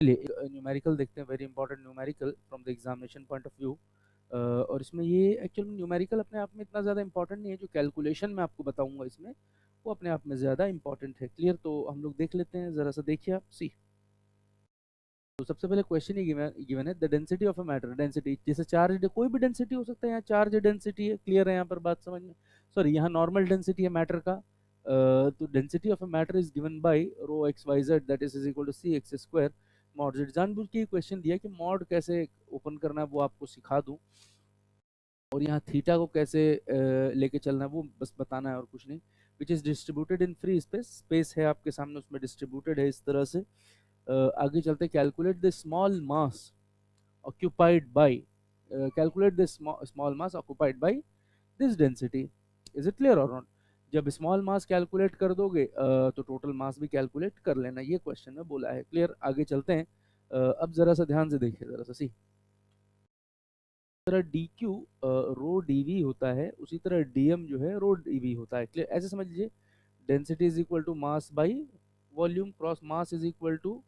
Numerical देखते हैं, very important numerical from the examination point of view. और इसमें ये एक्चुअल में न्यूमेरिकल अपने आप में इतना ज़्यादा इंपॉर्टेंट नहीं है, जो कैलकुलेशन मैं आपको बताऊंगा इसमें वो अपने आप में ज़्यादा इंपॉर्टेंट है। क्लियर? तो हम लोग देख लेते हैं, ज़रा सा देखिए आप। सी, तो सबसे पहले क्वेश्चन ही गिवन है, the density of a matter. Density जैसे चार्ज, कोई भी डेंसिटी हो सकता है, यहाँ चार्ज डेंसिटी है। क्लियर है यहाँ पर बात समझ में? सॉरी, यहाँ नॉर्मल डेंसिटी है मैटर का। तो density of a matter is given by rho x y z that is equal to c x square mod z. जानबूझ के क्वेश्चन दिया कि मॉड कैसे ओपन करना है वो आपको सिखा दूं, और यहाँ थीटा को कैसे लेके चलना है वो बस बताना है और कुछ नहीं। Which is distributed in free space, space है आपके सामने उसमें डिस्ट्रीब्यूटेड है इस तरह से। आगे चलते, calculate the small mass occupied by calculate the small mass occupied by this density. Is it clear or not? जब स्मॉल मास कैलकुलेट कर दोगे तो टोटल मास भी कैलकुलेट कर लेना, ये क्वेश्चन में बोला है। क्लियर? आगे चलते हैं। अब जरा सा ध्यान से देखिए, जरा सा सी, तरह d q rho d v होता है, उसी तरह डी एम जो है रो डी वी होता है। क्लियर? ऐसे समझ लीजिए, density is equal to mass by volume cross mass is equal to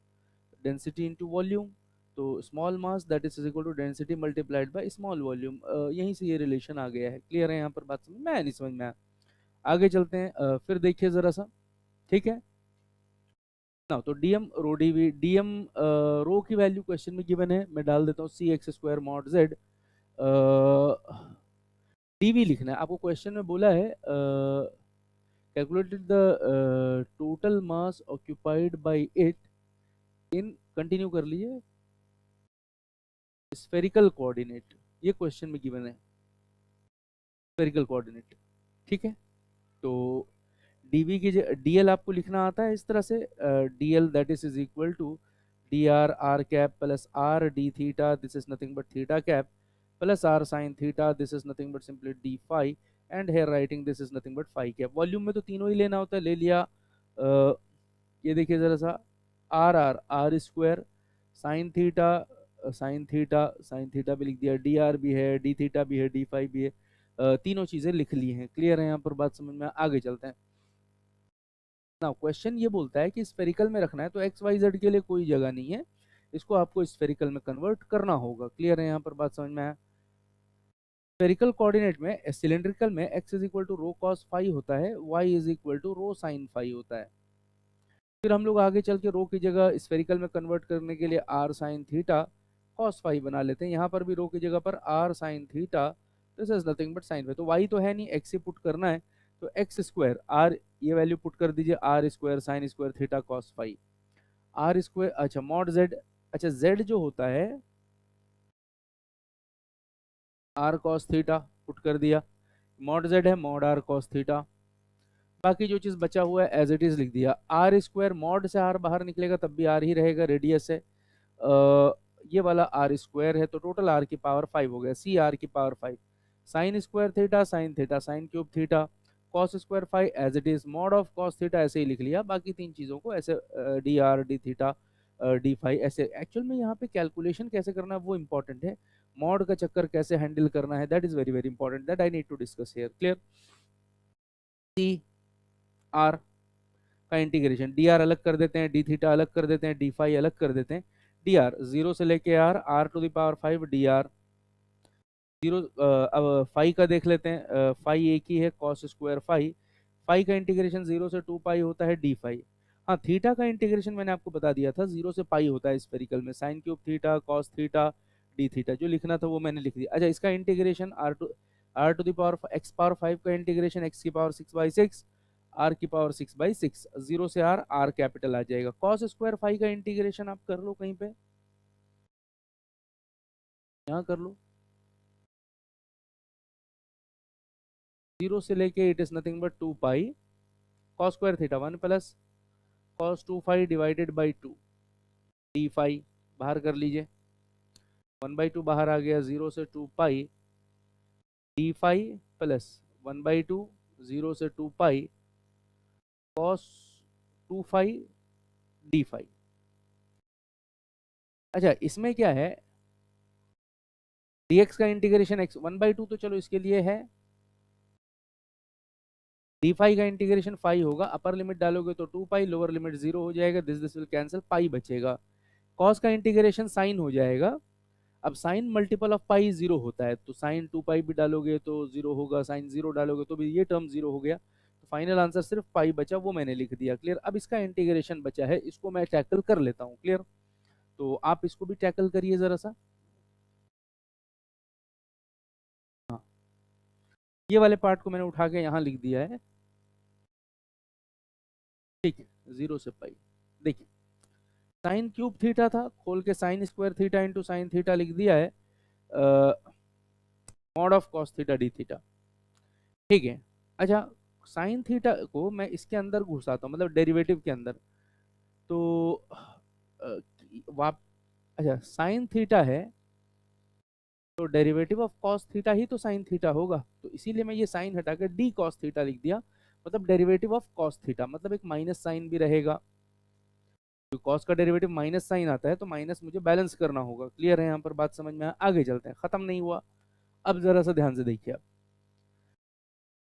density into volume. तो small mass that is equal to density multiplied by small volume. यहीं से ये रिलेशन आ गया है। क्लियर है यहाँ पर बात? समझ में आया? नहीं समझ में आया? आगे चलते हैं। फिर देखिए जरा सा, ठीक है ना? तो डीएम रो डीवी, डीएम रो की वैल्यू क्वेश्चन में गिवन है, मैं डाल देता हूँ c x square mod z. Dv लिखना है आपको, क्वेश्चन में बोला है calculated the total mass occupied by it in, continue कर लीजिए, स्फेरिकल कोऑर्डिनेट। ये क्वेश्चन में गिवन है स्फेरिकल कोऑर्डिनेट। ठीक है, तो डीवी की डीएल आपको लिखना आता है इस तरह से, d l that is equal to d r r cap plus r d theta, this is nothing but theta cap, plus r sine theta, this is nothing but simply d phi, and here writing this is nothing but phi cap. Volume में तो तीनों ही लेना होता है, ले लिया। ये देखिए जरा सा, r r r square sine theta, sine theta sine theta भी लिख दिया, डी आर भी है, डी थीटा भी है, डी फाई भी है। तीनों चीजें लिख ली हैं। क्लियर है यहाँ पर बात समझ में? आगे चलते हैं ना। क्वेश्चन ये बोलता है कि स्फेरिकल में रखना है, तो एक्स वाई जेड के लिए कोई जगह नहीं है, इसको आपको स्फेरिकल में कन्वर्ट करना होगा। क्लियर है यहाँ पर बात समझ में आया? स्फेरिकल कोऑर्डिनेट में, सिलेंड्रिकल में x is equal to rho cos phi होता है, y is equal to rho sine phi होता है। फिर हम लोग आगे चल के रो की जगह स्फेरिकल में कन्वर्ट करने के लिए r sine theta cos phi बना लेते हैं। यहाँ पर भी रो की जगह पर r sine theta, this is nothing but sine phi. तो y तो है नहीं, x ही पुट करना है, तो एक्स स्क्वायर r, ये वैल्यू पुट कर दीजिए, r square sine square theta cos phi, r square, अच्छा मॉड जेड, अच्छा जेड जो होता है आर कॉस थीटा पुट कर दिया, मॉड जेड है मॉड आर कॉस थीटा। बाकी जो चीज बचा हुआ है एज इट इज लिख दिया। आर स्क्वायर, मॉड से आर बाहर निकलेगा तब भी आर ही रहेगा, रेडियस है। ये वाला आर स्क्वायर है, तो टोटल आर की पावर 5 हो गया, सी आर की power 5। Sine square theta sine cube theta, cos square 5 as it is, mod of cos theta ऐसे ही लिख लिया। बाकी तीन चीजों को ऐसे d r d theta d phi ऐसे। एक्चुअल में यहाँ पे कैलकुलेशन कैसे करना है वो इंपॉर्टेंट है, मॉड का चक्कर कैसे हैंडल करना है that is very very important, that I need to discuss here. Clear? C r का इंटीग्रेशन, डी आर अलग कर देते हैं, डी थीटा अलग कर देते हैं, डी फाई अलग कर देते हैं। डी आर जीरो से लेके r, r to the power 5 d r zero. अब फाई का देख लेते हैं, फाई एक ही है, कॉस स्क्वायर फाई, फाई का इंटीग्रेशन जीरो से टू पाई होता है डी फाई। हाँ, थीटा का इंटीग्रेशन मैंने आपको बता दिया था, जीरो से पाई होता है स्फेरिकल में, sine cube theta cos theta d theta, जो लिखना था वो मैंने लिख दिया। अच्छा, इसका integration r to the power x power 5 का इंटीग्रेशन एक्स की पावर 6/6, आर की पावर 6/6, जीरो से आर, आर कैपिटल आ जाएगा। कॉस स्क्वायर फाई का इंटीग्रेशन आप कर लो कहीं पे, यहाँ कर लो, जीरो से लेके it is nothing but 2 pi cos square theta 1 plus cos 2 phi divided by 2 d phi, बाहर कर लीजिए, 1/2 बाहर आ गया, जीरो से 2 pi d phi plus 1/2 zero से 2 pi cos 2 phi d phi. अच्छा, इसमें क्या है, dx का इंटीग्रेशन x 1/2 तो चलो इसके लिए है, डी फाई का इंटीग्रेशन फाई होगा, अपर लिमिट डालोगे तो 2 पाई, लोअर लिमिट 0 हो जाएगा, दिस विल कैंसिल, पाई बचेगा। कॉस का इंटीग्रेशन साइन हो जाएगा। अब sine multiple of pi zero होता है, तो साइन 2 पाई भी डालोगे तो जीरो होगा, साइन जीरो डालोगे तो भी ये टर्म जीरो हो गया, तो फाइनल आंसर सिर्फ पाई बचा, वो मैंने लिख दिया। क्लियर। अब इसका इंटीग्रेशन बचा है, इसको मैं टैकल कर लेता हूँ। क्लियर। तो आप इसको भी टैकल करिए जरा सा। हाँ, ये वाले पार्ट को मैंने उठा के यहाँ लिख दिया है। ठीक है, 0 से पाई। देखिए, साइन क्यूब थीटा था, खोल के sign square theta into sine theta लिख दिया है, mod of cos theta d theta. ठीक है। अच्छा, साइन थीटा को मैं इसके अंदर घुसाता हूँ, मतलब डेरिवेटिव के अंदर। तो वाप अच्छा, साइन थीटा है तो डेरिवेटिव ऑफ कॉस थीटा ही तो साइन थीटा होगा, तो इसीलिए मैं ये साइन हटा के डी कॉस थीटा लिख दिया, मतलब डेरिवेटिव ऑफ कॉस थीटा, मतलब एक माइनस साइन भी रहेगा। तो कॉस का डेरिवेटिव माइनस साइन आता है, तो माइनस मुझे बैलेंस करना होगा। क्लियर है यहाँ पर बात, समझ में आगे चलते हैं, खत्म नहीं हुआ। अब जरा सा ध्यान से देखिए, आप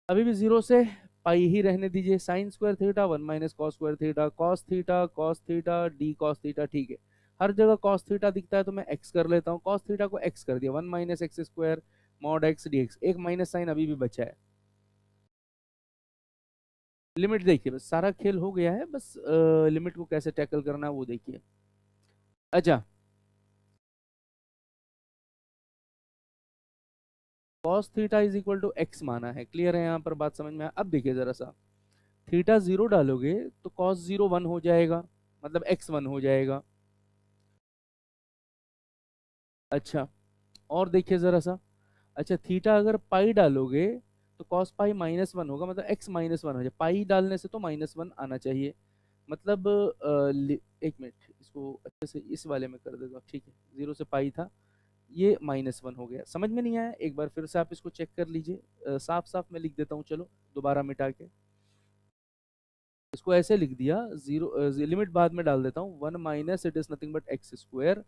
अभी भी 0 से पाई ही रहने दीजिए। Sign square theta 1 - cos theta D cos theta. ठीक है, हर जगह कॉस थीटा दिखता है तो मैं एक्स कर लेता हूँ, कॉस थीटा को एक्स कर दिया, 1 - x² mod x D x. एक माइनस साइन अभी भी बचा है। लिमिट देखिए, बस सारा खेल हो गया है, बस लिमिट को कैसे टैकल करना है वो देखिए। अच्छा, cos theta is equal to x माना है। क्लियर है यहाँ पर बात, समझ में अब देखिए जरा सा, थीटा जीरो डालोगे तो कॉस जीरो 1 हो जाएगा, मतलब एक्स 1 हो जाएगा। अच्छा, और देखिए जरा सा, अच्छा थीटा अगर पाई डालोगे तो कॉस पाई -1 होगा, मतलब एक्स -1 हो जाए। पाई डालने से तो -1 आना चाहिए, मतलब एक मिनट, इसको अच्छे से इस वाले में कर देता हूँ। ठीक है, 0 से पाई था, ये -1 हो गया। समझ में नहीं आया, एक बार फिर से आप इसको चेक कर लीजिए। साफ साफ मैं लिख देता हूँ, चलो दोबारा मिटा के इसको ऐसे लिख दिया। जीरो लिमिट बाद में डाल देता हूँ, 1 - it is nothing but x²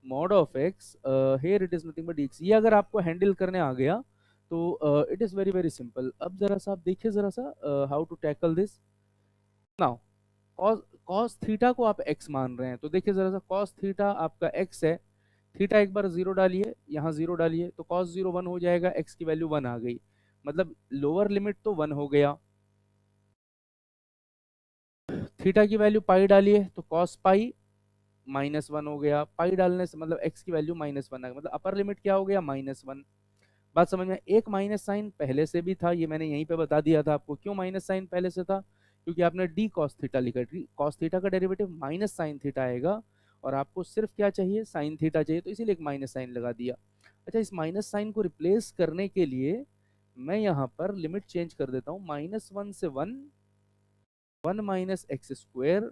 mod of x, here it is nothing but x। ये अगर आपको हैंडल करने आ गया तो it is very very simple. अब जरा सा आप देखिए जरा सा how to tackle this now. Cos cos theta को आप x मान रहे हैं, तो देखिए जरा सा, कॉस थीटा आपका x है, थीटा एक बार जीरो डालिए, यहाँ जीरो डालिए, तो कॉस जीरो 1 हो जाएगा, x की वैल्यू 1 आ गई, मतलब लोअर लिमिट तो 1 हो गया। थीटा की वैल्यू पाई डालिए तो कॉस पाई -1 हो गया, पाई डालने से मतलब x की वैल्यू -1 आ गई, मतलब अपर लिमिट क्या हो गया, -1। बात समझ में। एक माइनस साइन पहले से भी था, ये मैंने यहीं पे बता दिया था आपको। क्यों माइनस साइन पहले से था, क्योंकि आपने डी कॉस थीटा लिखा, कॉस थीटा का डेरिवेटिव माइनस साइन थीटा आएगा, और आपको सिर्फ क्या चाहिए, साइन थीटा चाहिए, तो इसीलिए एक माइनस साइन लगा दिया। अच्छा, इस माइनस साइन को रिप्लेस करने के लिए मैं यहाँ पर लिमिट चेंज कर देता हूँ, -1 से 1, 1 - x²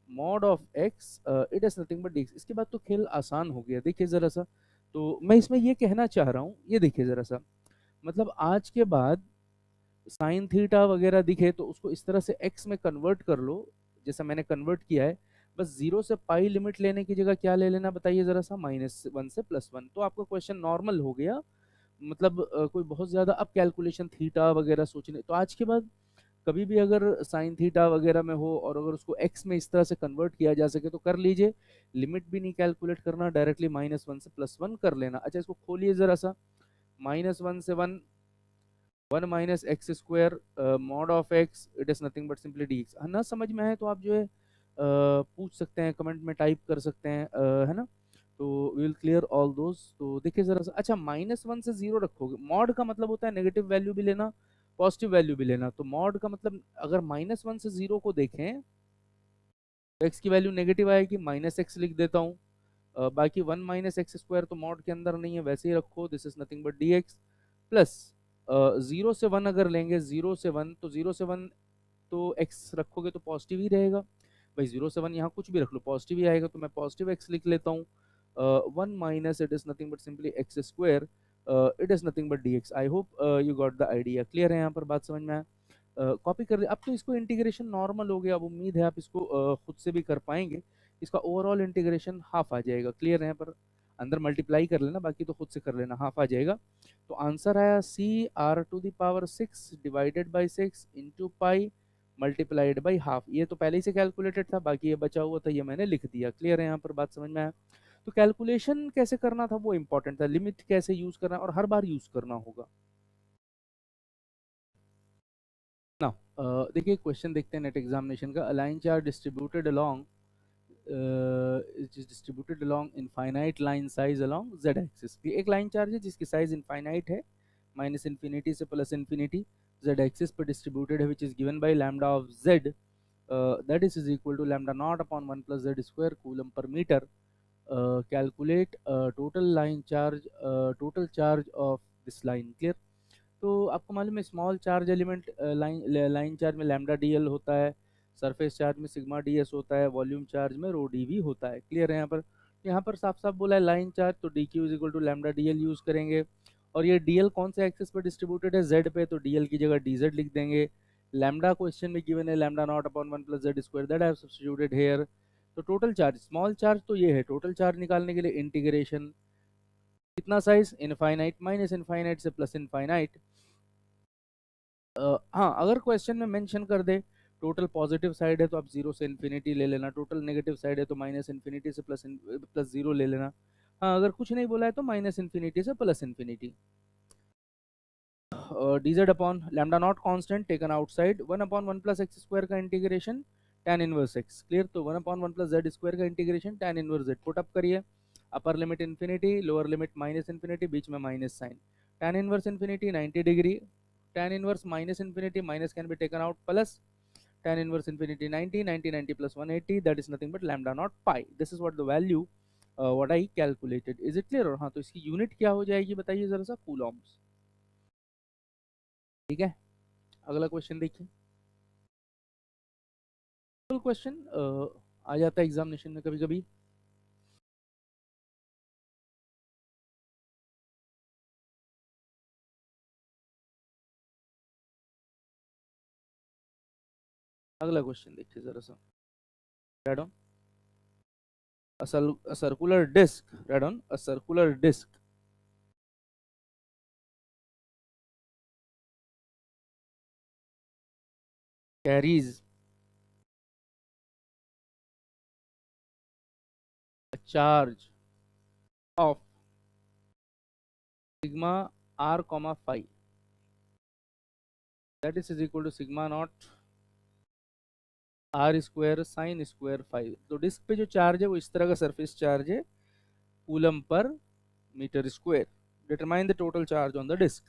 mod of x, it is nothing but dx। इसके बाद तो खेल आसान हो गया। देखिए जरा सा, तो मैं इसमें ये कहना चाह रहा हूँ, ये देखिए जरा सा, मतलब आज के बाद साइन थीटा वगैरह दिखे तो उसको इस तरह से एक्स में कन्वर्ट कर लो, जैसा मैंने कन्वर्ट किया है। बस 0 से पाई लिमिट लेने की जगह क्या ले लेना, बताइए जरा सा, -1 से +1, तो आपका क्वेश्चन नॉर्मल हो गया। मतलब कोई बहुत ज्यादा अब कैलकुलेशन थीटा वगैरह सोचने, तो आज के बाद कभी भी अगर साइन थीटा वगैरह में हो और अगर उसको एक्स में इस तरह से कन्वर्ट किया जा सके तो कर लीजिए। लिमिट भी नहीं कैलकुलेट करना, डायरेक्टली -1 से +1 कर लेना। अच्छा, इसको खोलिए जरा सा, -1 से 1, 1 - x² mod of x, it is nothing but simply D x. ना समझ में आए तो आप जो है पूछ सकते हैं, कमेंट में टाइप कर सकते हैं, है ना, तो विल क्लियर ऑल दोज। तो देखिए जरा सा, अच्छा -1 से 0 रखोगे, मॉड का मतलब होता है नेगेटिव वैल्यू भी लेना, पॉजिटिव वैल्यू भी लेना। तो मॉड का मतलब अगर -1 से 0 को देखें तो x की वैल्यू नेगेटिव आएगी, -x लिख देता हूँ। बाकी 1 - x² तो मॉड के अंदर नहीं है, वैसे ही रखो, this is nothing but dx plus 0 से 1 अगर लेंगे, 0 से 1, तो 0 से 1 तो x रखोगे तो पॉजिटिव ही रहेगा। भाई 0 से 1 यहाँ कुछ भी रख लो, पॉजिटिव ही आएगा, तो मैं पॉजिटिव x लिख लेता हूँ। 1 - it is nothing but simply x², it is nothing but dx। I hope you got the idea. Clear है यहाँ पर बात, समझ में आया। कॉपी कर अब तो इसको इंटीग्रेशन नॉर्मल हो गया, अब उम्मीद है आप इसको खुद से भी कर पाएंगे। इसका ओवरऑल इंटीग्रेशन हाफ आ जाएगा। क्लियर है यहाँ पर, अंदर मल्टीप्लाई कर लेना, बाकी तो खुद से कर लेना, हाफ आ जाएगा। तो आंसर आया C r⁴ divided by 6 into pi multiplied by half. ये तो पहले ही से कैलकुलेटेड था, बाकी ये बचा हुआ था, ये मैंने लिख दिया। क्लियर है यहाँ पर, बात समझ में आया? तो कैलकुलेशन कैसे करना था वो इंपॉर्टेंट था, लिमिट कैसे यूज करना और हर बार यूज करना होगा ना। देखिए क्वेश्चन देखते हैं नेट एग्जामिनेशन का। Align charge distributed along is distributed along infinite line size along z axis। एक लाइन चार्ज है जिसकी साइज इनफाइनाइट है, माइनस इन्फिनिटी से प्लस इन्फिनिटी, z एक्सिस पर डिस्ट्रीब्यूटेड है, which is given by lambda of z, that is equal to lambda naught upon 1 plus z square coulomb per meter। Calculate total charge of this line। clear? तो आपको मालूम है small charge element line charge में lambda DL होता है, surface charge में sigma DS होता है, वॉल्यूम चार्ज में रो डीवी होता है। क्लियर है यहाँ पर साफ साफ बोला है लाइन चार्ज, तो d q is equal to lambda d l use करेंगे। और ये डीएल कौन से एक्सिस पर डिस्ट्रीब्यूटेड है, जेड पे, तो डीएल की जगह डीजेड लिख देंगे। लैम्डा क्वेश्चन में गिवन है lambda naught upon 1 plus z square, that I have substituted here. तो टोटल चार्ज, स्मॉल चार्ज तो ये है, टोटल चार्ज निकालने के लिए इंटीग्रेशन, कितना साइज, इनफाइनाइट माइनस इनफाइनाइट से प्लस इनफाइनाइट। हाँ, अगर क्वेश्चन में मेंशन कर दे टोटल पॉजिटिव साइड है तो आप जीरो से इन्फिनिटी ले लेना, टोटल नेगेटिव साइड है तो माइनस इन्फिनिटी से प्लस जीरो ले लेना। हाँ, अगर कुछ नहीं बोला है तो माइनस इन्फिनिटी से plus infinity. dz upon lambda not constant taken outside, 1 upon 1 plus x square का इंटीग्रेशन tan इनवर्स x। क्लियर? तो 1 अपॉन 1 प्लस जेड स्क्वायर का integration tan inverse z। Put up करिए, upper limit infinity, lower limit minus infinity, बीच में minus sign, tan inverse infinity 90 degree, tan inverse minus infinity, minus can be taken out, plus tan inverse infinity 90, 90, 90 plus 180, that is nothing but lambda naught pi। this is what the value what I calculated। is it clear? और हाँ, तो इसकी unit क्या हो जाएगी बताइए जरा सा, कूलॉम्स। ठीक है, अगला क्वेश्चन देखिए। क्वेश्चन आ जाता है एग्जामिनेशन में कभी कभी। अगला क्वेश्चन देखिए जरा सा। Red on a circular disc, read on a circular disc carries a charge of sigma r comma phi, that is equal to sigma naught r square sine square five. तो disc पे जो charge है वो इस तरह का surface charge है, coulomb per metre square. Determine the total charge on the disc.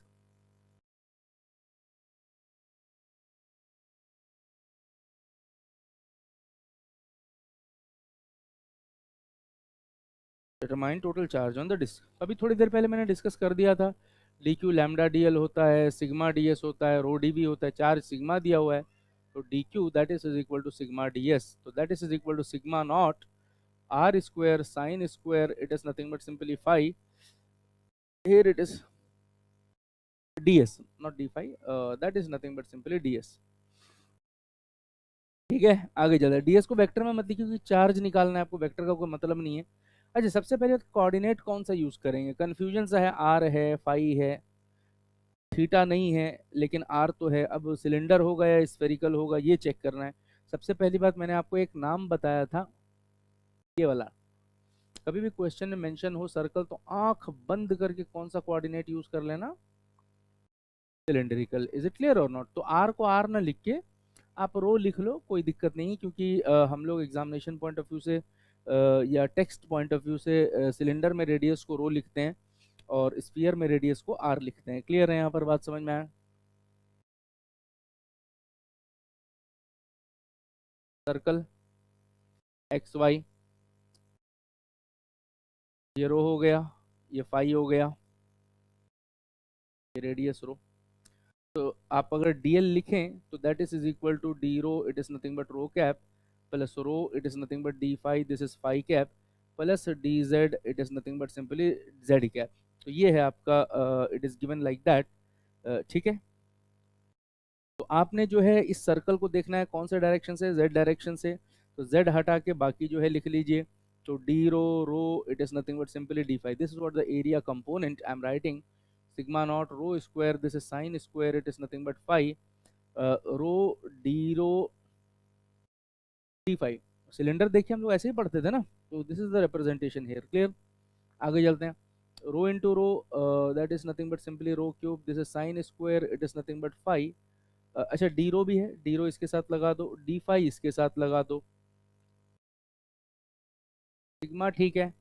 Determine total charge on the disc. अभी थोड़ी देर पहले मैंने डिस्कस कर दिया था, d q lambda d l होता है, सिग्मा डी एस होता है, रो डी बी होता है, चार्ज सिग्मा दिया हुआ है, तो d q that is equal to sigma d s, तो that is equal to sigma not r square sine square, it is nothing but simply five, here it is ds not d phi, that is nothing but simply ds। ठीक है, आगे चलते हैं। DS को vector में मत लिखिए क्योंकि चार्ज निकालना है आपको, वेक्टर का कोई मतलब नहीं है। अच्छा, सबसे पहले कोऑर्डिनेट कौन सा यूज करेंगे, कंफ्यूजन सा है, आर है, फाई है, थीटा नहीं है, लेकिन आर तो है। अब सिलेंडर होगा या स्फेरिकल होगा ये चेक करना है। सबसे पहली बात, मैंने आपको एक नाम बताया था, ये वाला। कभी भी क्वेश्चन में मेंशन हो सर्कल तो आंख बंद करके कौन सा कोऑर्डिनेट यूज कर लेना, सिलेंड्रिकल। इज इट क्लियर और नॉट? तो आर को आर ना लिख के आप रो लिख लो, कोई दिक्कत नहीं, क्योंकि हम लोग एग्जामिनेशन पॉइंट ऑफ व्यू से या टेक्स्ट पॉइंट ऑफ व्यू से सिलेंडर में रेडियस को रो लिखते हैं और स्फीयर में रेडियस को आर लिखते हैं। क्लियर है यहाँ पर, बात समझ में आया? सर्कल एक्स वाई, ये रो हो गया, ये फाई हो गया, ये रेडियस रो। तो आप अगर dl लिखें तो that is equal to d rho, it is nothing but rho cap, plus rho it is nothing but d phi, this is phi cap, plus d z it is nothing but simply z cap. तो ये है आपका, it is given like that. ठीक है, तो आपने जो है इस सर्कल को देखना है कौन से डायरेक्शन से, जेड डायरेक्शन से, तो जेड हटा के बाकी जो है लिख लीजिए। तो d rho rho it is nothing but simply d phi, this is what the area component I am writing, sigma naught rho square, this is sin square, it is nothing but phi, rho d rho d phi, cylinder देखिए हम लोग ऐसे ही पढ़ते थे ना, तो this is the representation here, clear. आगे चलते हैं, rho into rho that is nothing but simply rho cube, this is sine square, it is nothing but phi. अच्छा डी रो भी है, डी रो इसके साथ लगा दो, डी फाई इसके साथ लगा दो, सिग्मा ठीक है,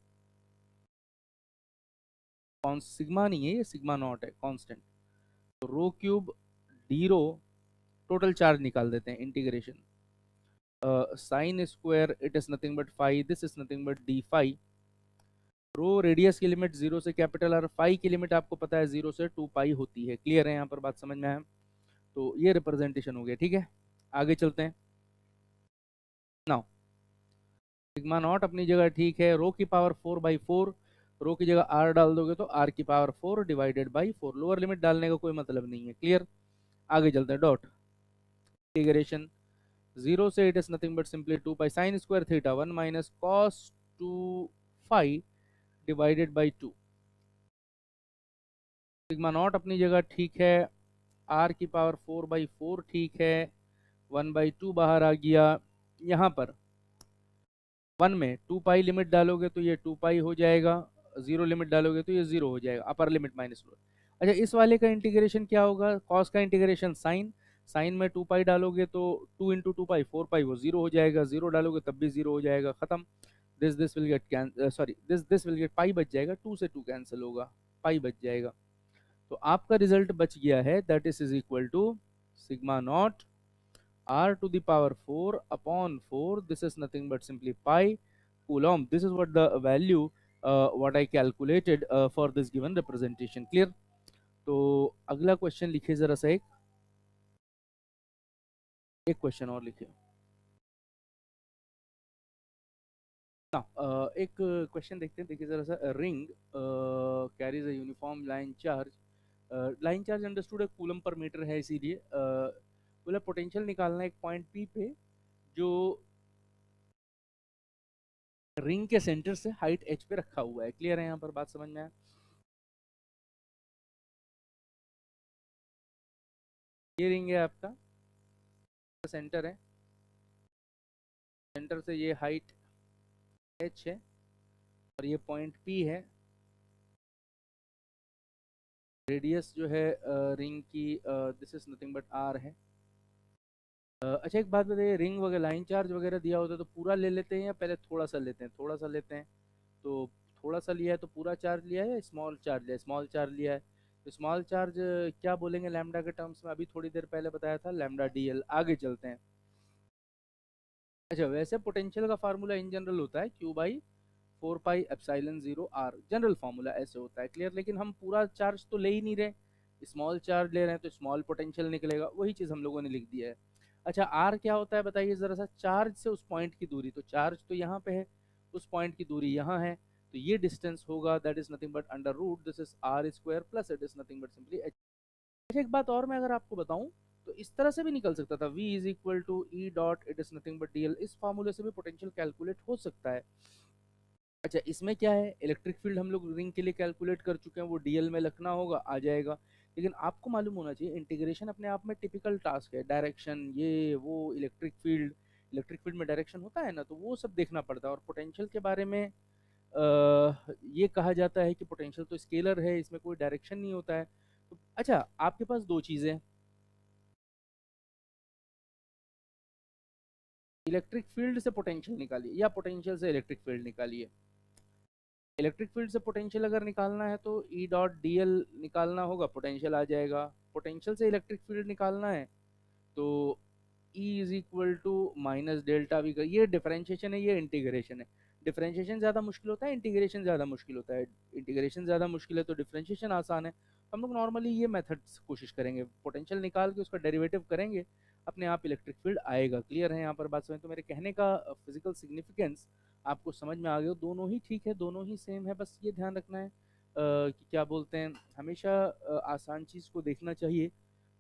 कौन सिग्मा नहीं है ये, सिग्मा नॉट है कांस्टेंट। तो rho cube d rho, total charge निकाल देते हैं, integration sine square it is nothing but phi, this is nothing but d phi. Rho radius की लिमिट जीरो से कैपिटल आर, फाई की लिमिट आपको पता है जीरो से 2 पाई होती है, क्लियर है यहाँ पर, बात समझ में आया। तो ये रिप्रेजेंटेशन हो गया, ठीक है। आगे चलते हैं, नाउ सिग्मा नॉट अपनी जगह ठीक है, रो की पावर 4/4, रो की जगह आर डाल दोगे तो आर की power 4 divided by 4, lower limit डालने का कोई मतलब नहीं है, क्लियर। आगे चलते हैं, डॉट इंटीग्रेशन जीरो से it is nothing but simply 2 pi sine square theta 1 minus cos 2 phi divided by 2। Sigma naught अपनी जगह ठीक है, आर की पावर 4/4 ठीक है, 1/2 बाहर आ गया, यहाँ पर 1 में 2 पाई लिमिट डालोगे तो ये 2 पाई हो जाएगा, जीरो लिमिट डालोगे तो ये जीरो हो जाएगा, अपर लिमिट माइनस लोअर। अच्छा इस वाले का इंटीग्रेशन क्या होगा, कॉस का इंटीग्रेशन साइन, साइन में 2 पाई डालोगे तो 2 इंटू 2 पाई 4 पाई, वो जीरो हो जाएगा, जीरो डालोगे तब भी जीरो हो जाएगा, खत्म। This will get sorry this will get, pi बच जाएगा, 2 से 2 कैंसिल होगा, पाई बच जाएगा। तो आपका रिजल्ट बच गया है, that is equal to sigma naught r to the power 4 upon 4, this is nothing but simply pi coulomb. This is what the value what I calculated for this given representation, clear। तो अगला question लिखिए जरा सा, एक question और लिखिए ना। एक क्वेश्चन देखते हैं, देखिए जरा सा, ring carries a uniform line charge, line charge understood है, कूलम पर मीटर है, इसीलिए बोला पोटेंशियल निकालना है एक पॉइंट पी पे जो रिंग के सेंटर से हाइट एच पे रखा हुआ है, क्लियर है यहाँ पर, बात समझ में आया। ये रिंग है आपका, सेंटर है, सेंटर से ये हाइट एच है और ये पॉइंट पी है, रेडियस जो है रिंग की this is nothing but r है। अच्छा एक बात बताइए, रिंग वगैरह लाइन चार्ज वगैरह दिया होता है तो पूरा ले लेते हैं या पहले थोड़ा सा लेते हैं, थोड़ा सा लेते हैं, तो थोड़ा सा लिया है तो पूरा चार्ज लिया है या स्मॉल चार्ज लिया है, स्मॉल चार्ज लिया है, तो स्मॉल चार्ज क्या बोलेंगे लैम्डा के टर्म्स में, अभी थोड़ी देर पहले बताया था लैम्डा डीएल। आगे चलते हैं, अच्छा वैसे पोटेंशियल का फार्मूला इन जनरल होता है q by 4 pi epsilon 0 r, general formula ऐसे होता है, क्लियर। लेकिन हम पूरा चार्ज तो ले ही नहीं रहे, स्मॉल चार्ज ले रहे हैं तो स्मॉल पोटेंशियल निकलेगा, वही चीज़ हम लोगों ने लिख दिया है। अच्छा आर क्या होता है बताइए ज़रा सा, चार्ज से उस पॉइंट की दूरी, तो चार्ज तो यहाँ पे है, उस पॉइंट की दूरी यहाँ है, तो ये डिस्टेंस होगा that is nothing but under root this is r square plus it is nothing but simply h. अच्छा एक बात और मैं अगर आपको बताऊं, तो इस तरह से भी निकल सकता था, v is equal to e dot it is nothing but d l, इस फार्मूले से भी पोटेंशियल कैलकुलेट हो सकता है। अच्छा इसमें क्या है, इलेक्ट्रिक फील्ड हम लोग रिंग के लिए कैलकुलेट कर चुके हैं, वो डीएल में लिखना होगा, आ जाएगा। लेकिन आपको मालूम होना चाहिए इंटीग्रेशन अपने आप में टिपिकल टास्क है, डायरेक्शन ये वो, इलेक्ट्रिक फील्ड में डायरेक्शन होता है ना, तो वो सब देखना पड़ता है। और पोटेंशियल के बारे में ये कहा जाता है कि पोटेंशियल तो स्केलर है, इसमें कोई डायरेक्शन नहीं होता है। तो अच्छा आपके पास दो चीज़ें, इलेक्ट्रिक फील्ड से पोटेंशियल निकालिए या पोटेंशियल से इलेक्ट्रिक फील्ड निकालिए। इलेक्ट्रिक फील्ड से पोटेंशियल अगर निकालना है तो ई डॉट डी एल निकालना होगा, पोटेंशियल आ जाएगा। पोटेंशियल से इलेक्ट्रिक फील्ड निकालना है तो e is equal to minus delta v का, ये डिफरेंशिएशन है, ये इंटीग्रेशन है। डिफरेंशिएशन ज़्यादा मुश्किल होता है, इंटीग्रेशन ज़्यादा मुश्किल होता है, इंटीग्रेशन ज़्यादा मुश्किल है तो डिफरेंशिएशन आसान है। हम लोग नॉर्मली ये मेथड कोशिश करेंगे, पोटेंशियल निकाल के उसका डेरिवेटिव करेंगे, अपने आप इलेक्ट्रिक फील्ड आएगा, क्लियर है यहाँ पर बात समझ। तो मेरे कहने का फिजिकल सिग्निफिकेंस आपको समझ में आ गया, दोनों ही ठीक है, दोनों ही सेम है, बस ये ध्यान रखना है कि क्या बोलते हैं, हमेशा आसान चीज़ को देखना चाहिए।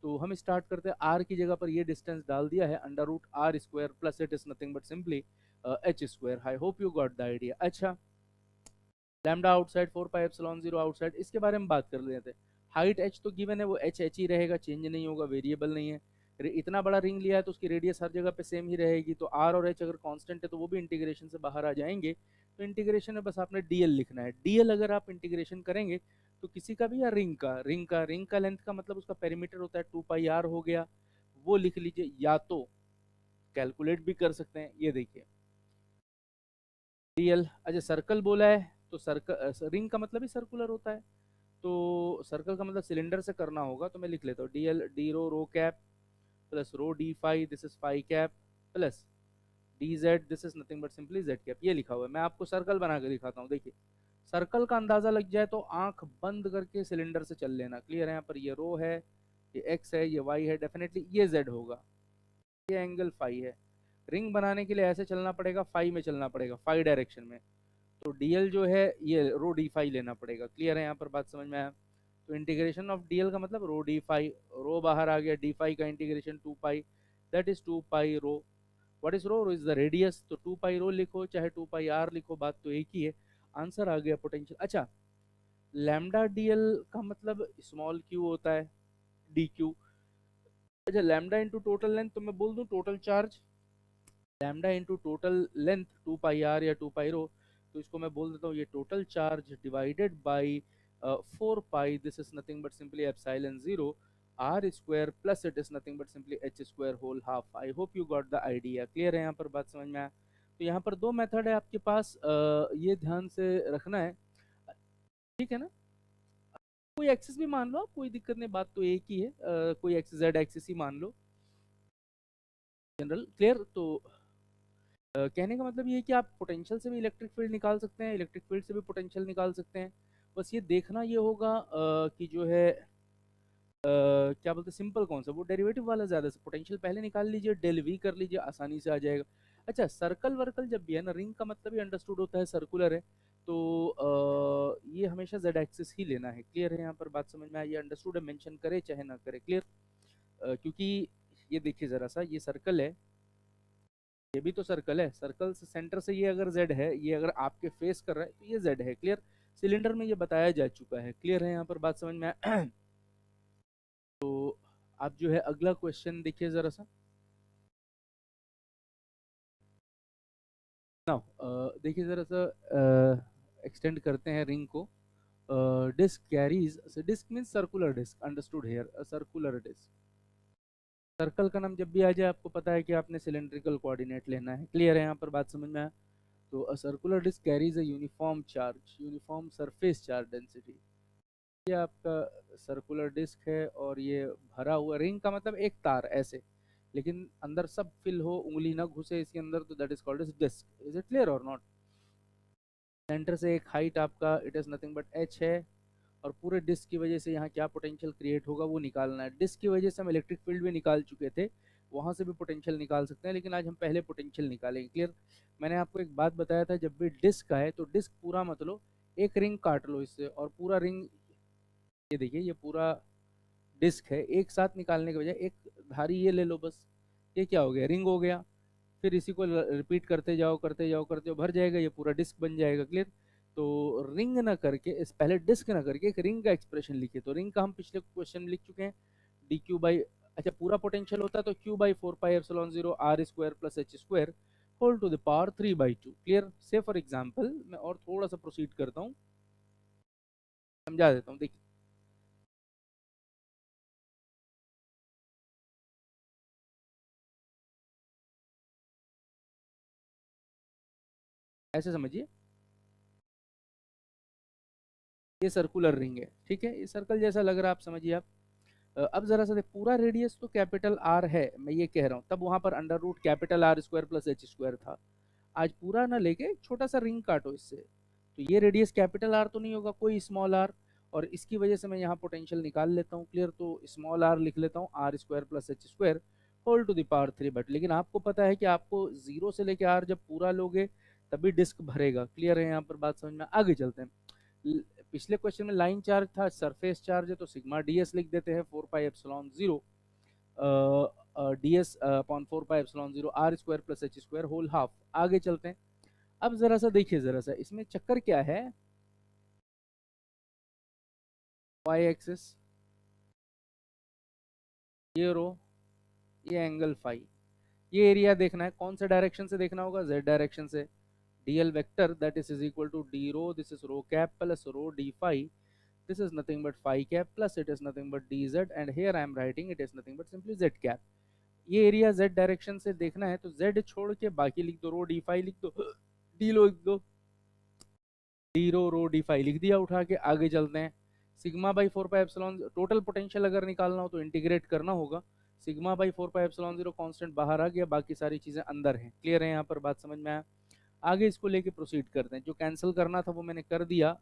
तो हम स्टार्ट करते हैं, आर की जगह पर ये डिस्टेंस डाल दिया है, under root are square plus it is nothing but simply h square. I hope you got the idea. अच्छा lambda outside 4 pi epsilon 0 outside, इसके बारे में बात कर लेते हैं। हाइट एच तो गिवन है, वो एच एच ही रहेगा, चेंज नहीं होगा, वेरिएबल नहीं है। इतना बड़ा रिंग लिया है तो उसकी रेडियस हर जगह पे सेम ही रहेगी, तो आर और एच अगर कांस्टेंट है तो वो भी इंटीग्रेशन से बाहर आ जाएंगे। तो इंटीग्रेशन में बस आपने डीएल लिखना है। डीएल अगर आप इंटीग्रेशन करेंगे तो किसी का भी, या रिंग का लेंथ का मतलब उसका पेरीमीटर होता है 2 पाई आर हो गया, वो लिख लीजिए, या तो कैलकुलेट भी कर सकते हैं। ये देखिए डीएल, अच्छा सर्कल बोला है तो सर्कल, रिंग का मतलब ही सर्कुलर होता है, तो सर्कल का मतलब सिलेंडर से करना होगा, तो मैं लिख लेता हूँ d l d rho cap plus rho d phi, this is phi cap, plus d z, this is nothing but simply z cap. ये लिखा हुआ है। मैं आपको सर्कल बना के दिखाता हूँ। देखिए सर्कल का अंदाजा लग जाए तो आंख बंद करके सिलेंडर से चल लेना। क्लियर है? यहाँ पर ये रो है, ये एक्स है, ये वाई है, डेफिनेटली ये जेड होगा, ये एंगल फाई है। रिंग बनाने के लिए ऐसे चलना पड़ेगा, फाई में चलना पड़ेगा, फाई डायरेक्शन में, तो डीएल जो है ये रो डी फाई लेना पड़ेगा। क्लियर है? यहाँ पर बात समझ में आया? तो इंटीग्रेशन ऑफ डीएल का मतलब रो डी फाई, रो बाहर आ गया, डी फाई का integration 2 pi, that is 2 pi rho. What is rho? Rho is the radius, तो 2 पाई रो लिखो चाहे 2 पाई आर लिखो, बात तो एक ही है। आंसर आ गया पोटेंशियल। अच्छा, लैम्डा डीएल का मतलब स्मॉल क्यू होता है, डी क्यू। अच्छा, लैम्डा इंटू टोटल लेंथ, तो मैं बोल दूं total charge, lambda into total length 2 pi r या 2 पाई रो, तो इसको मैं बोल देता हूँ ये total charge divided by 4 pi, this is nothing but simply epsilon 0 r square, plus it is nothing but simply h square whole half. I hope you got the idea. Clear है? यहाँ पर बात समझ में आया? तो यहाँ पर दो मेथड है आपके पास, ये ध्यान से रखना है, ठीक है ना? कोई एक्सिस भी मान लो आप, कोई दिक्कत नहीं, बात तो एक ही है, कोई एक्सिस जेड एक्सिस ही मान लो जनरल। क्लियर? तो कहने का मतलब ये है कि आप पोटेंशियल से भी इलेक्ट्रिक फील्ड निकाल सकते हैं, इलेक्ट्रिक फील्ड से भी पोटेंशियल निकाल सकते हैं। बस ये देखना ये होगा कि जो है क्या बोलते हैं, सिंपल कौन सा, वो डेरिवेटिव वाला ज़्यादा से, पोटेंशियल पहले निकाल लीजिए, डेल वी कर लीजिए, आसानी से आ जाएगा। अच्छा, सर्कल वर्कल जब भी है ना, रिंग का मतलब ही अंडरस्टूड होता है सर्कुलर है, तो ये हमेशा जेड एक्सिस ही लेना है। क्लियर है? यहाँ पर बात समझ में आई? ये अंडरस्टूड है, मेंशन करे चाहे ना करे। क्लियर? क्योंकि ये देखिए ज़रा सा, ये सर्कल है, ये भी तो सर्कल है, सर्कल से सेंटर से ये अगर जेड है, ये अगर आपके फेस कर रहा है तो ये जेड है। क्लियर? सिलेंडर में ये बताया जा चुका है। क्लियर है? यहाँ पर बात समझ में आया? तो आप जो है अगला क्वेश्चन देखिए जरा सा। नाउ देखिए जरा सा, एक्सटेंड करते हैं रिंग को। Disc carries, disc means circular disc, understood here, circular disc. Circle का नाम जब भी आ जाए आपको पता है कि आपने सिलेंड्रिकल कोऑर्डिनेट लेना है। क्लियर है? यहाँ पर बात समझ में आया? तो a circular disc carries a uniform charge, uniform surface charge density. ये आपका सर्कुलर डिस्क है और ये भरा हुआ, रिंग का मतलब एक तार ऐसे, लेकिन अंदर सब फिल हो, उंगली ना घुसे इसके अंदर, तो that is called as disc. Is it clear और नॉट? सेंटर से एक हाइट आपका, it is nothing but h है, और पूरे डिस्क की वजह से यहाँ क्या पोटेंशियल क्रिएट होगा वो निकालना है। डिस्क की वजह से हम इलेक्ट्रिक फील्ड भी निकाल चुके थे, वहाँ से भी पोटेंशियल निकाल सकते हैं, लेकिन आज हम पहले पोटेंशियल निकालेंगे। क्लियर? मैंने आपको एक बात बताया था, जब भी डिस्क आए तो डिस्क पूरा मत लो, एक रिंग काट लो इससे, और पूरा रिंग, ये देखिए ये पूरा डिस्क है, एक साथ निकालने के बजाय एक धारी ये ले लो बस, ये क्या हो गया, रिंग हो गया। फिर इसी को रिपीट करते जाओ करते जाओ करते जाओ, भर जाएगा, ये पूरा डिस्क बन जाएगा। क्लियर? तो रिंग ना करके, इस पहले डिस्क ना करके एक रिंग का एक्सप्रेशन लिखिए। तो रिंग का हम पिछले क्वेश्चन में लिख चुके हैं, डी क्यू बाई, अच्छा पूरा पोटेंशियल होता है तो q by 4 pi epsilon 0 r square plus H square whole to the power 3/2। Clear? से फॉर एग्जाम्पल मैं और थोड़ा सा प्रोसीड करता हूँ, समझा देता हूँ। देखिए ऐसे समझिए, ये सर्कुलर रिंग है, ठीक है, ये सर्कल जैसा लग रहा है, आप समझिए आप। अब जरा सा पूरा रेडियस तो कैपिटल आर है, मैं ये कह रहा हूँ, तब वहां पर under root capital r square plus H square था। आज पूरा ना लेके एक छोटा सा रिंग काटो इससे, तो ये रेडियस कैपिटल आर तो नहीं होगा, कोई स्मॉल आर, और इसकी वजह से मैं यहाँ पोटेंशियल निकाल लेता हूँ। क्लियर? तो स्मॉल आर लिख लेता हूँ, are square plus H square whole to the power 3। But लेकिन आपको पता है कि आपको जीरो से लेके आर जब पूरा लोगे तभी डिस्क भरेगा। क्लियर है? यहाँ पर बात समझ में? आगे चलते हैं। पिछले क्वेश्चन में लाइन चार्ज था, सरफेस चार्ज है, तो सिग्मा डीएस लिख देते हैं 4 pi epsilon 0 d s upon 4 pi epsilon 0 r square plus H square whole half. आगे चलते हैं। अब जरा सा देखिए, जरा सा इसमें चक्कर क्या है, वाई एक्सिस, ये रो, ये एंगल फाई। ये एरिया देखना है, कौन से डायरेक्शन से देखना होगा, z डायरेक्शन से। dl vector that is equal to d rho, this is rho cap plus rho d phi, this is nothing but phi cap plus it is nothing but dz, and here I am writing it is nothing but simply z cap। ये area z direction से देखना है तो z छोड़ के बाकी लिख दो, रो d फाई लिख दो, d लो लिख दो, d रो d फाई लिख दिया उठा के। आगे चलते हैं, sigma by 4 pi epsilon, total potential अगर निकालना हो तो इंटीग्रेट करना होगा, sigma by 4 pi epsilon 0 constant बाहर आ गया, बाकी सारी चीजें अंदर हैं। क्लियर है यहाँ पर, बात समझ में आया? आगे इसको लेके प्रोसीड करते हैं, जो कैंसिल करना था वो मैंने कर दिया।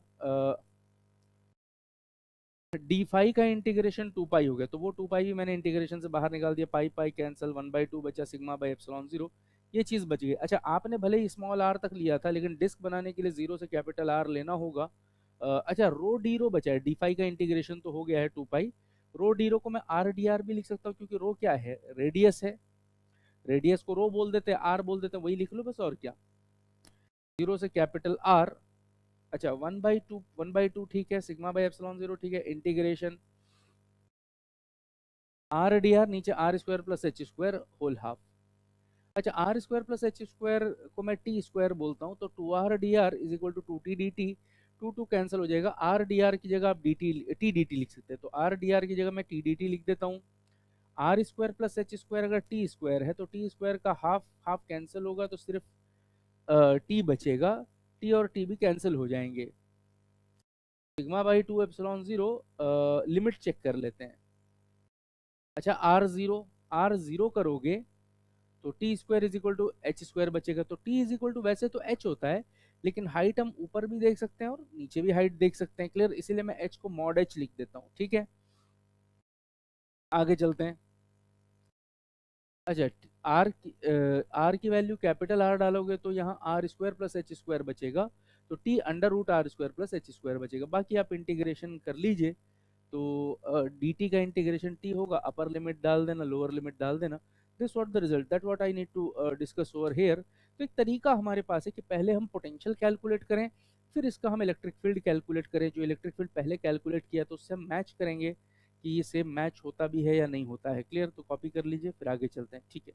डी फाई का इंटीग्रेशन 2 पाई हो गया, तो वो 2 पाई भी मैंने इंटीग्रेशन से बाहर निकाल दिया, पाई पाई कैंसिल, 1/2 बचा, सिग्मा बाई एप्सिलॉन 0, ये चीज बच गई। अच्छा, आपने भले ही स्मॉल आर तक लिया था, लेकिन डिस्क बनाने के लिए 0 से कैपिटल आर लेना होगा। अच्छा, रो डी रो बचा है, डी फाई का इंटीग्रेशन तो हो गया है 2 पाई, रो डी रो को मैं आर डी आर भी लिख सकता हूँ, क्योंकि रो क्या है, रेडियस है, रेडियस को रो बोल देते हैं, आर बोल देते हैं, वही लिख लो बस, और क्या। 0 से कैपिटल आर, अच्छा 1/2 ठीक है, सिग्मा बाई एप्सिलॉन 0 ठीक है, इंटीग्रेशन आर डी आर, नीचे r square plus H square whole half. अच्छा, r square plus H square को मैं टी स्क्वायर बोलता हूँ, तो 2r dr is equal to 2t dt, 2 cancel हो जाएगा, आर डी आर की जगह आप टी डी टी लिख सकते हैं, तो आर डी आर की जगह मैं टी डी टी लिख देता हूँ। Are square plus H square अगर टी स्क्वायर है, तो टी स्क्वायर का हाफ हाफ कैंसिल होगा, तो सिर्फ टी बचेगा, टी और टी भी कैंसिल हो जाएंगे। Sigma by 2 epsilon 0, limit check कर लेते हैं। अच्छा, आर जीरो करोगे तो T square is equal to H square बचेगा, तो टी इज इक्वल टू, वैसे तो एच होता है, लेकिन हाइट हम ऊपर भी देख सकते हैं और नीचे भी हाइट देख सकते हैं। क्लियर, इसीलिए मैं एच को मॉड एच लिख देता हूँ, ठीक है। आगे चलते हैं। अच्छा, आर की वैल्यू कैपिटल आर डालोगे तो यहाँ R square plus H square बचेगा, तो T under root are square plus H square बचेगा, बाकी आप इंटीग्रेशन कर लीजिए। तो डी टी का इंटीग्रेशन टी होगा, अपर लिमिट डाल देना, लोअर लिमिट डाल देना, this what the result, that what I need to discuss over here. तो एक तरीका हमारे पास है कि पहले हम पोटेंशियल कैलकुलेट करें, फिर इसका हम इलेक्ट्रिक फील्ड कैलकुलेट करें, जो इलेक्ट्रिक फील्ड पहले कैलकुलेट किया तो उससे हम मैच करेंगे कि ये सेम मैच होता भी है या नहीं होता है। क्लियर, तो कॉपी कर लीजिए, फिर आगे चलते हैं, ठीक है।